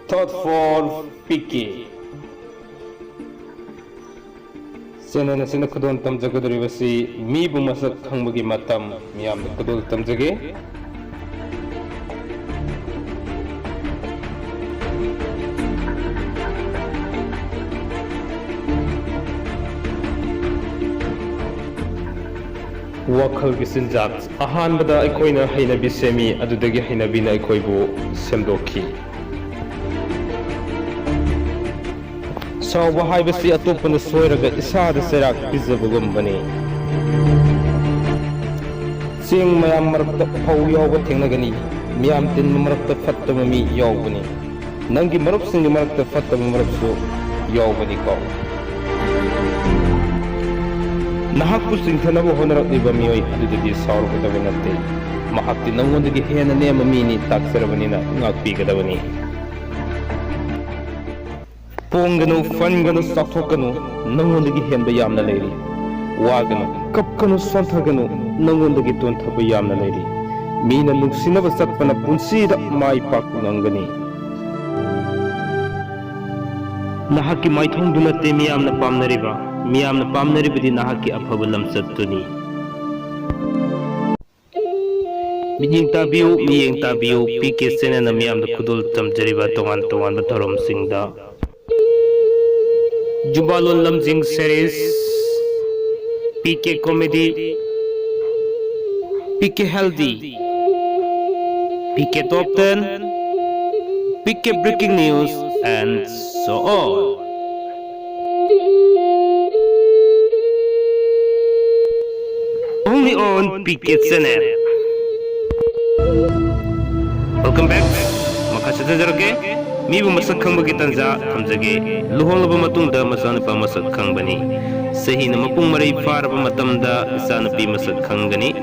Thought for Picky. Channel asina khudon tamjagadribasi Meebu Masak Khangba Matam miyam khudol tamjage. Wakhal gi sinjak ahanbada aikoina hainabi semi adudagi hainabina aikoibu semdoki. Sauba haibasi atopana soiraga isada serak pizabugambani. Sing mayam marakta phau yawba thengnagani miyam tin marakta fattaba mi yawbani. Nangi marup singi marakta fattaba marupsu yawbani ko. Nahakku singthanabu honarakliba miyoi adudagi saurgadaba natte. Mahakti nangondagi hena nema mini taksarabanina ngakpigadabani. Ponganu, fanganu, sathokanu, nangondagi henba yamna leiri. Waganu, kapkanu, santhaganu, nangondagi tonthaba yamna leiri. Mina nungsinaba satpana punsida mai pakku ngangani. Nahaki maithongdu natte miyamna pamnariba, miyamna pamnaribadi nahaki afaba lamsattuni. Miyeng tabiu, PK channel miyamna khudol tamjariba tongan bathorom singda. Jubalon Lamjing series, PK comedy, PK healthy, PK top 10, PK breaking news, and so on. Only on PK channel. Welcome back. Makasih terjadi. Meebu Masak Khangba tanja thamjage luholaba matungda masanapa Masak Khangbani sahina mapung marai faraba matamda isanapi Masak Khanggani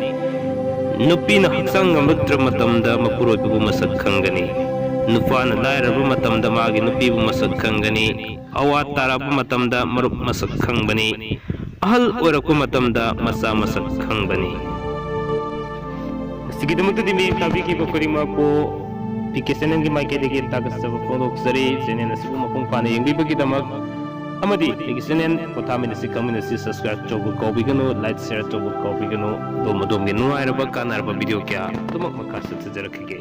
nupina haksang ngamudra matamda mapuroibu Masak Khanggani nupana lairaba matamda magi nupibu Masak Khanggani awat taraba matamda marup Masak Khangbani ahal oraku matamda masa Masak Khangbani sigidamukta dimi tabiki pakurima ko PK channel gi maike degi tagasaba follow sari channel asibu mapung pana yengbibagi damak amadi PK channel pothamina si kamina si subscribe chobu kobigano like share chobu kobigano dom gi nuairaba kanarba video kya tumak makasa thajarakige.